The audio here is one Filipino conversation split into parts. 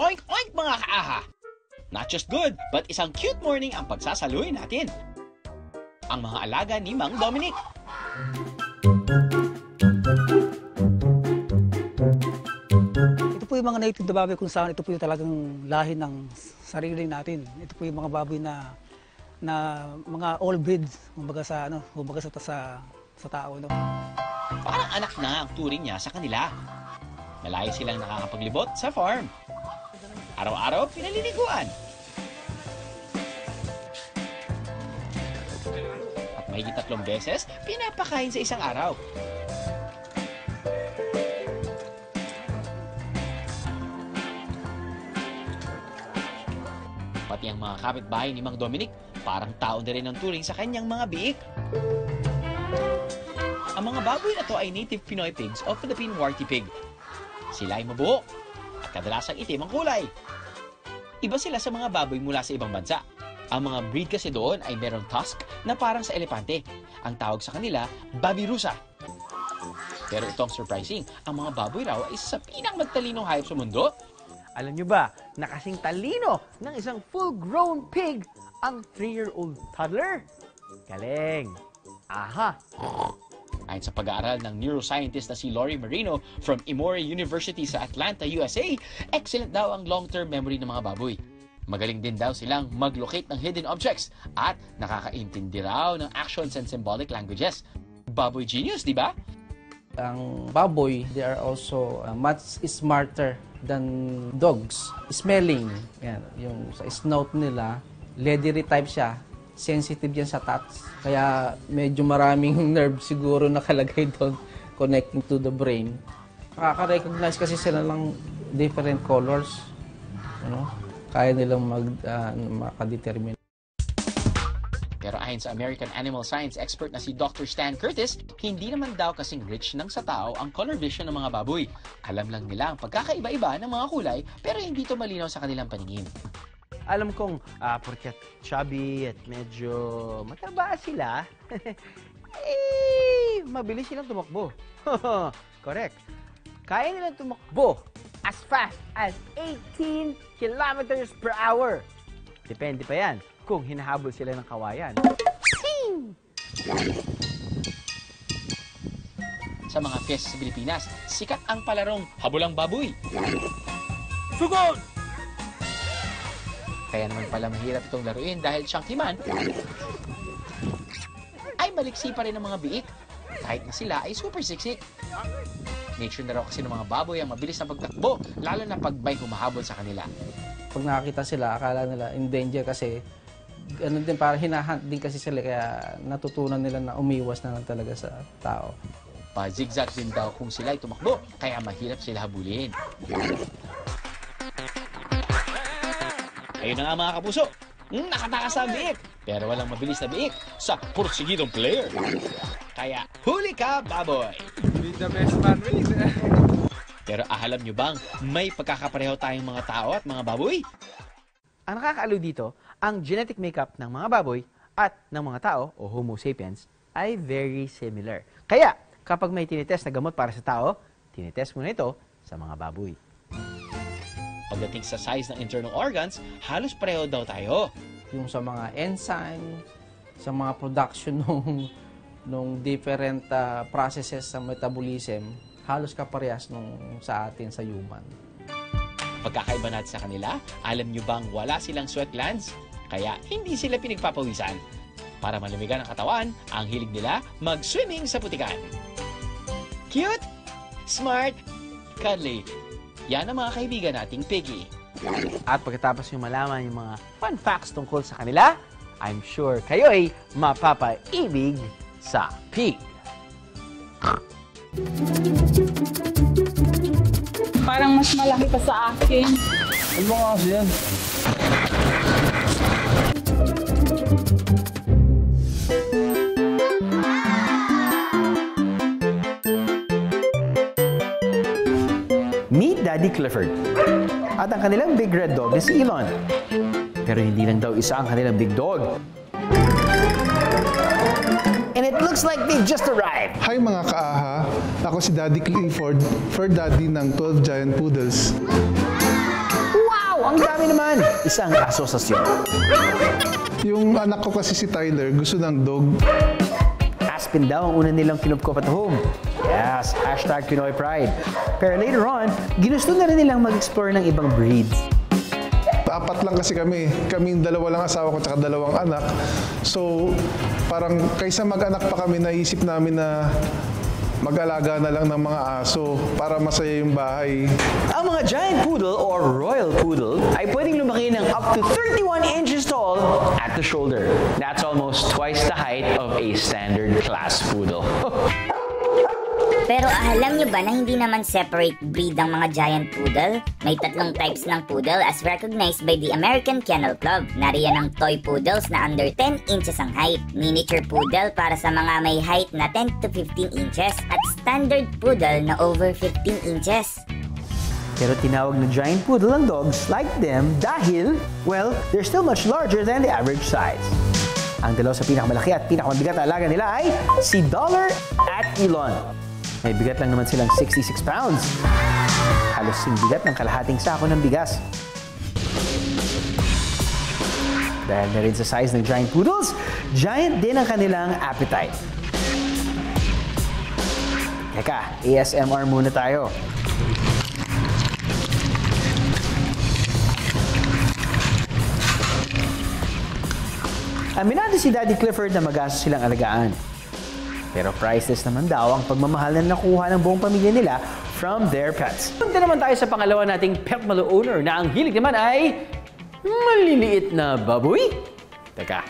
Oink oink mga kaaha! Not just good, but isang cute morning ang pagsasaluhin natin. Ang mga alaga ni Mang Dominic. Ito po yung mga native na baboy kung saan ito po yung talagang lahi ng sarili natin. Ito po yung mga baboy na mga all breeds, kumbaga sa tao, no. Parang anak na ang turing niya sa kanila. Malaya silang nakakapaglibot sa farm. Araw-araw pinaliliguan. At mahigit 3 beses, pinapakain sa isang araw. Pati ang mga kapitbahay ni Mang Dominic, parang tao na rin ang turing sa kanyang mga biik. Ang mga baboy na to ay native Pinoy pigs o Philippine Warty pig. Sila ay mabuo at kadalasang itim ang kulay. Iba sila sa mga baboy mula sa ibang bansa. Ang mga breed kasi doon ay merong tusk na parang sa elepante. Ang tawag sa kanila, Babirusa. Pero itong surprising, ang mga baboy raw ay isa sa pinakamagtalinong hayop sa mundo. Alam nyo ba na kasing talino ng isang full-grown pig ang 3-year-old toddler? Galing! Aha! Ayon sa pag-aaral ng neuroscientist na si Lori Marino from Emory University sa Atlanta, USA, excellent daw ang long-term memory ng mga baboy. Magaling din daw silang mag-locate ng hidden objects at nakakaintindi raw ng actions and symbolic languages. Baboy genius, di ba? Ang baboy, they are also much smarter than dogs. Smelling, yan, yung sa snout nila, leathery type siya. Sensitive yan sa touch. Kaya medyo maraming nerve siguro nakalagay doon connecting to the brain. Nakaka-recognize kasi sila ng different colors. Kaya nilang makadetermine. Pero ayon sa American animal science expert na si Dr. Stan Curtis, hindi naman daw kasing rich ng sa tao ang color vision ng mga baboy. Alam lang nila ang pagkakaiba-iba ng mga kulay pero hindi ito malinaw sa kanilang paningin. Alam kong porket chubby at medyo mataba sila, mabilis silang tumakbo. Correct. Kaya nilang tumakbo as fast as 18 kilometers per hour. Depende pa yan kung hinahabol sila ng kawayan. Sa mga fiesta sa Pilipinas, sikat ang palarong habulang baboy. Sugod! Kaya naman pala mahirap itong laruin dahil siyang timan ay maliksi pa rin ang mga biik kahit na sila ay super siksik. Nature na raw kasi ng mga baboy ang mabilis na pagtakbo, lalo na pag may humahabol sa kanila. Pag nakakita sila, akala nila in danger kasi ano din, parang hinahunt din kasi sila kaya natutunan nila na umiwas na lang talaga sa tao. Pa-zigzag din daw kung sila ay tumakbo, kaya mahirap sila habulin. Ayun na nga mga kapuso, nakatakas ang biik. Pero walang mabilis na biik sa porsigidong player. Kaya huli ka, baboy! Be the best man race. Pero alam nyo bang may pagkakapareho tayong mga tao at mga baboy? Ang nakakaaliw dito, ang genetic makeup ng mga baboy at ng mga tao o Homo sapiens ay very similar. Kaya kapag may tinitest na gamot para sa tao, tinitest mo na ito sa mga baboy. Pagdating sa size ng internal organs, halos pareho daw tayo. Yung sa mga enzyme, sa mga production nung different processes sa metabolism, halos kaparehas nung sa atin sa human. Pagkakaiba natin sa kanila, alam nyo bang wala silang sweat glands? Kaya hindi sila pinagpapawisan. Para malumigan ang katawan, ang hilig nila mag-swimming sa putikan. Cute, smart, cuddly. Yan ang mga kaibigan nating piggy. At pagkatapos nyo malaman yung mga fun facts tungkol sa kanila, I'm sure kayo ay mapapaibig sa pig. Parang mas malaki pa sa akin. Ano ba kasi yan? Meet Daddy Clifford. At ang kanilang big red dog na si Elon. Pero hindi lang daw isa ang kanilang big dog. And it looks like they just arrived. Hi mga kaaha! Ako si Daddy Clifford, fur daddy ng 12 Giant Poodles. Wow! Wow, ang dami naman! Isang asosasyon. Yung anak ko kasi si Tyler, gusto ng dog. Aspen daw ang una nilang kinupkop at home. Yes, hashtag Pinoy Pride. Pero later on, ginusto na rin nilang mag-explore ng ibang breeds. 4 lang kasi kami. Kaming 2 lang asawa ko at 2 anak. So, parang kaysa mag-anak pa kami, naisip namin na mag-alaga na lang ng mga aso para masaya yung bahay. Ang mga giant poodle or royal poodle ay pwedeng lumaki ng up to 31 inches tall at the shoulder. That's almost twice the height of a standard class poodle. Pero alam nyo ba na hindi naman separate breed ang mga giant poodle? May 3 types ng poodle as recognized by the American Kennel Club. Nariyan ang toy poodles na under 10 inches ang height, miniature poodle para sa mga may height na 10 to 15 inches, at standard poodle na over 15 inches. Pero tinawag na giant poodle ang dogs like them dahil, well, they're still much larger than the average size. Ang dalawa sa pinakamalaki at pinakamabigat na alaga nila ay si Dollar at Elon. May bigat lang naman silang 66 pounds. Halos sing bigat ng kalahating sako ng bigas. Dahil na rin sa size ng giant poodles, giant din ang kanilang appetite. Teka, ASMR muna tayo. Aminado si Daddy Clifford na magastos silang alagaan. Pero priceless naman daw ang pagmamahal na nakuha ng buong pamilya nila from their pets. Punta naman tayo sa pangalawa nating pet malo owner na ang hilig naman ay maliliit na baboy. Teka,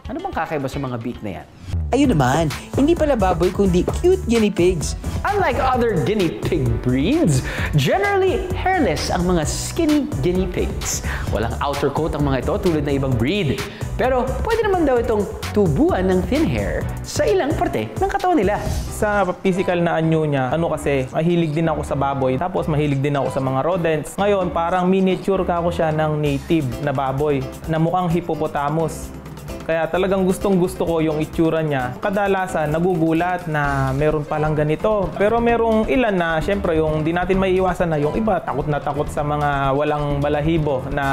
ano bang kakaiba sa mga beak na yan? Ayun naman, hindi pala baboy kundi cute guinea pigs. Unlike other guinea pig breeds, generally hairless ang mga skinny guinea pigs. Walang outer coat ang mga ito tulad ng ibang breed. Pero pwede naman daw itong tubuan ng thin hair sa ilang parte ng katawan nila. Sa physical na anyo niya, kasi mahilig din ako sa baboy, tapos mahilig din ako sa mga rodents. Ngayon, parang miniature ka ako siya ng native na baboy na mukhang hippopotamus. Kaya talagang gustong-gusto ko yung itsura niya. Kadalasan, nagugulat na meron palang ganito. Pero merong ilan na, syempre, yung di natin maiiwasan na yung iba, takot na takot sa mga walang balahibo na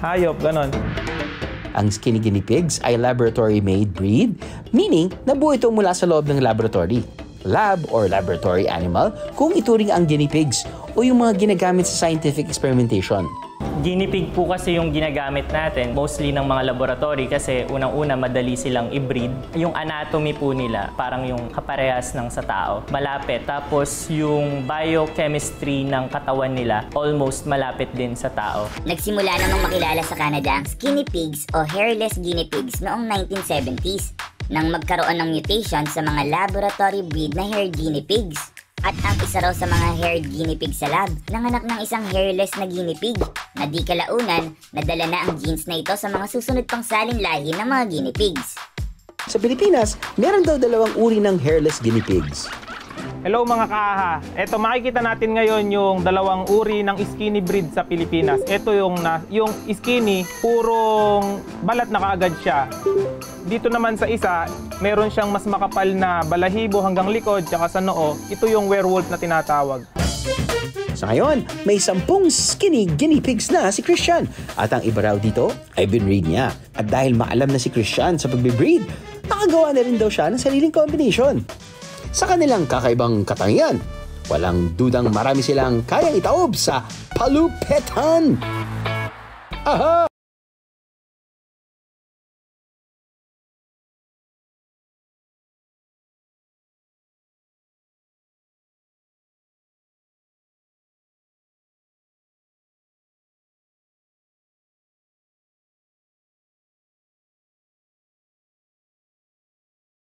hayop, ganon. Ang skinny guinea pigs ay laboratory-made breed, meaning nabuo ito mula sa loob ng laboratory. Lab or laboratory animal kung ituring ang guinea pigs o yung mga ginagamit sa scientific experimentation. Guinea pig po kasi yung ginagamit natin, mostly ng mga laboratory kasi unang-una madali silang i-breed. Yung anatomy po nila, parang yung kaparehas ng sa tao, malapit. Tapos yung biochemistry ng katawan nila, almost malapit din sa tao. Nagsimula namang makilala sa Canada ang skinny pigs o hairless guinea pigs noong 1970s nang magkaroon ng mutation sa mga laboratory breed na hair guinea pigs. At ang isa raw sa mga haired guinea pig sa lab, nanganak ng isang hairless na guinea pig na di kalaunan, nadala na ang genes na ito sa mga susunod pang salin lahi ng mga guinea pigs. Sa Pilipinas, meron daw 2 uri ng hairless guinea pigs. Hello mga kaha! Ito, makikita natin ngayon yung 2 uri ng skinny breed sa Pilipinas. Ito yung skinny, purong balat na kaagad siya. Dito naman sa isa, meron siyang mas makapal na balahibo hanggang likod tsaka sa noo. Ito yung werewolf na tinatawag. Sa ngayon, may 10 skinny guinea pigs na si Christian. At ang iba raw dito ay binreed niya. At dahil maalam na si Christian sa pagbe-breed, nakagawa na rin daw siya ng sariling combination. Sa kanilang kakaibang katangian, walang dudang marami silang kayang itaob sa palupetan. Aha!